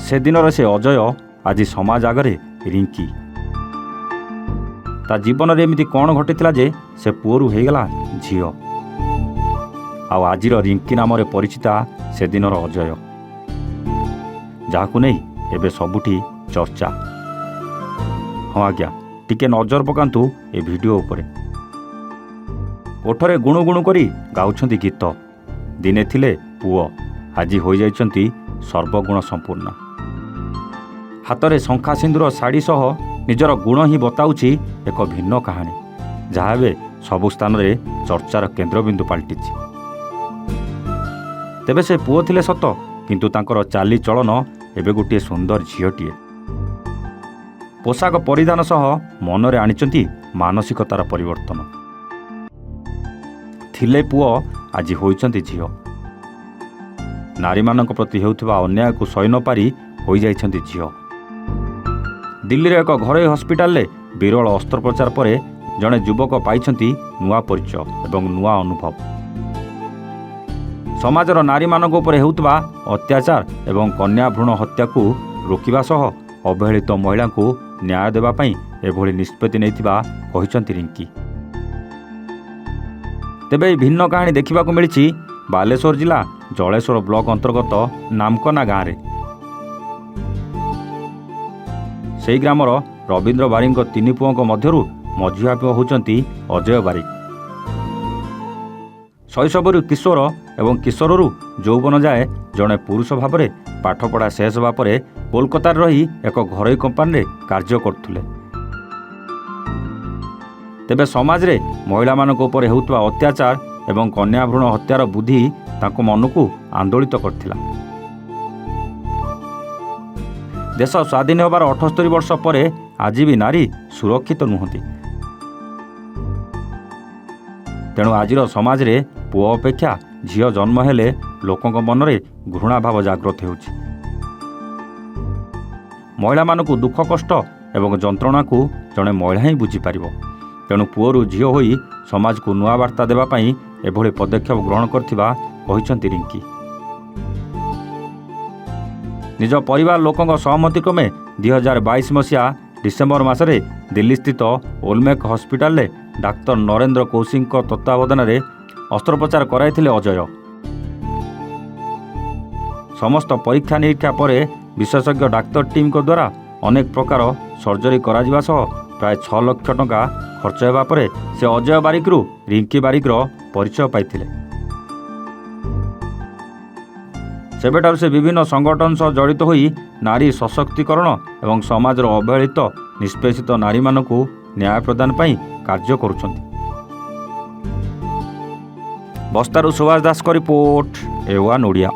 ସେଦିନର ସେ ଅଜୟ ଆଜି ସମାଜ ଆଗରେ ରିଙ୍କି। ତା ଜୀବନରେ ଏମିତି କ'ଣ ଘଟିଥିଲା ଯେ ସେ ପୁଅରୁ ହେଇଗଲା ଝିଅ। ଆଉ ଆଜିର ରିଙ୍କି ନାମରେ ପରିଚିତା ସେଦିନର ଅଜୟ, ଯାହାକୁ ନେଇ ଏବେ ସବୁଠି ଚର୍ଚ୍ଚା। ହଁ ଆଜ୍ଞା, ଟିକେ ନଜର ପକାନ୍ତୁ ଏ ଭିଡ଼ିଓ ଉପରେ। ଓଠରେ ଗୁଣୁ ଗୁଣୁ କରି ଗାଉଛନ୍ତି ଗୀତ। ଦିନେ ଥିଲେ ପୁଅ, ଆଜି ହୋଇଯାଇଛନ୍ତି ସର୍ବଗୁଣ ସମ୍ପୂର୍ଣ୍ଣ। ହାତରେ ଶଙ୍ଖା ସିନ୍ଦୁର ଶାଢ଼ୀ ସହ ନିଜର ଗୁଣ ହିଁ ବତାଉଛି ଏକ ଭିନ୍ନ କାହାଣୀ, ଯାହା ଏବେ ସବୁ ସ୍ଥାନରେ ଚର୍ଚ୍ଚାର କେନ୍ଦ୍ରବିନ୍ଦୁ ପାଲଟିଛି। ତେବେ ସେ ପୁଅ ଥିଲେ ସତ, କିନ୍ତୁ ତାଙ୍କର ଚାଲିଚଳନ ଏବେ ଗୋଟିଏ ସୁନ୍ଦର ଝିଅଟିଏ। ପୋଷାକ ପରିଧାନ ସହ ମନରେ ଆଣିଛନ୍ତି ମାନସିକତାର ପରିବର୍ତ୍ତନ। ଥିଲେ ପୁଅ, ଆଜି ହୋଇଛନ୍ତି ଝିଅ। ନାରୀମାନଙ୍କ ପ୍ରତି ହେଉଥିବା ଅନ୍ୟାୟକୁ ସହି ନ ପାରି ହୋଇଯାଇଛନ୍ତି ଝିଅ। ଦିଲ୍ଲୀର ଏକ ଘରୋଇ ହସ୍ପିଟାଲରେ ବିରଳ ଅସ୍ତ୍ରୋପଚାର ପରେ ଜଣେ ଯୁବକ ପାଇଛନ୍ତି ନୂଆ ପରିଚୟ ଏବଂ ନୂଆ ଅନୁଭବ। ସମାଜର ନାରୀମାନଙ୍କ ଉପରେ ହେଉଥିବା ଅତ୍ୟାଚାର ଏବଂ କନ୍ୟା ଭ୍ରୂଣ ହତ୍ୟାକୁ ରୋକିବା ସହ ଅବହେଳିତ ମହିଳାଙ୍କୁ ନ୍ୟାୟ ଦେବା ପାଇଁ ଏଭଳି ନିଷ୍ପତ୍ତି ନେଇଥିବା କହିଛନ୍ତି ରିଙ୍କି। ତେବେ ଏହି ଭିନ୍ନ କାହାଣୀ ଦେଖିବାକୁ ମିଳିଛି ବାଲେଶ୍ୱର ଜିଲ୍ଲା ଜଳେଶ୍ୱର ବ୍ଲକ ଅନ୍ତର୍ଗତ ନାମକନା ଗାଁରେ। ସେହି ଗ୍ରାମର ରବୀନ୍ଦ୍ର ବାରିକଙ୍କ ତିନି ପୁଅଙ୍କ ମଧ୍ୟରୁ ମଝିଆ ପୁଅ ହେଉଛନ୍ତି ଅଜୟ ବାରିକ। ଶୈଶବରୁ କିଶୋର ଏବଂ କିଶୋରରୁ ଯୌବନ ଯାଏ ଜଣେ ପୁରୁଷ ଭାବରେ ପାଠପଢ଼ା ଶେଷ ହେବା ପରେ କୋଲକାତାରେ ରହି ଏକ ଘରୋଇ କମ୍ପାନୀରେ କାର୍ଯ୍ୟ କରୁଥିଲେ। ତେବେ ସମାଜରେ ମହିଳାମାନଙ୍କ ଉପରେ ହେଉଥିବା ଅତ୍ୟାଚାର ଏବଂ କନ୍ୟା ଭ୍ରୂଣ ହତ୍ୟାର ବୁଦ୍ଧି ତାଙ୍କ ମନକୁ ଆନ୍ଦୋଳିତ କରିଥିଲା। ଦେଶ ସ୍ୱାଧୀନ ହେବାର 78 ବର୍ଷ ପରେ ଆଜି ବି ନାରୀ ସୁରକ୍ଷିତ ନୁହନ୍ତି। ତେଣୁ ଆଜିର ସମାଜରେ ପୁଅ ଅପେକ୍ଷା ଝିଅ ଜନ୍ମ ହେଲେ ଲୋକଙ୍କ ମନରେ ଘୃଣା ଭାବ ଜାଗ୍ରତ ହେଉଛି। ମହିଳାମାନଙ୍କୁ ଦୁଃଖ କଷ୍ଟ ଏବଂ ଯନ୍ତ୍ରଣାକୁ ଜଣେ ମହିଳା ହିଁ ବୁଝିପାରିବ। ତେଣୁ ପୁଅରୁ ଝିଅ ହୋଇ ସମାଜକୁ ନୂଆ ବାର୍ତ୍ତା ଦେବା ପାଇଁ ଏଭଳି ପଦକ୍ଷେପ ଗ୍ରହଣ କରିଥିବା କହିଛନ୍ତି ରିଙ୍କି। ନିଜ ପରିବାର ଲୋକଙ୍କ ସହମତି କ୍ରମେ 2022 ମସିହା ଡିସେମ୍ବର ମାସରେ ଦିଲ୍ଲୀସ୍ଥିତ ଓଲମେକ୍ ହସ୍ପିଟାଲରେ ଡାକ୍ତର ନରେନ୍ଦ୍ର କୌଶିକଙ୍କ ତତ୍ତ୍ୱାବଧାନରେ ଅସ୍ତ୍ରୋପଚାର କରାଇଥିଲେ ଅଜୟ। ସମସ୍ତ ପରୀକ୍ଷା ନିରୀକ୍ଷା ପରେ ବିଶେଷଜ୍ଞ ଡାକ୍ତର ଟିମ୍ଙ୍କ ଦ୍ୱାରା ଅନେକ ପ୍ରକାର ସର୍ଜରୀ କରାଯିବା ସହ ପ୍ରାୟ 6 ଲକ୍ଷ ଟଙ୍କା ଖର୍ଚ୍ଚ ହେବା ପରେ ସେ ଅଜୟ ବାରିକରୁ ରିଙ୍କି ବାରିକର ପରିଚୟ ପାଇଥିଲେ। ସେବେଠାରୁ ସେ ବିଭିନ୍ନ ସଂଗଠନ ସହ ଜଡ଼ିତ ହୋଇ ନାରୀ ସଶକ୍ତିକରଣ ଏବଂ ସମାଜର ଅବହେଳିତ ନିଷ୍ପେଷିତ ନାରୀମାନଙ୍କୁ ନ୍ୟାୟ ପ୍ରଦାନ ପାଇଁ କାର୍ଯ୍ୟ କରୁଛନ୍ତି। ବସ୍ତାରୁ ସୁଭାଷ ଦାସଙ୍କ ରିପୋର୍ଟ, A1 ଓଡ଼ିଆ।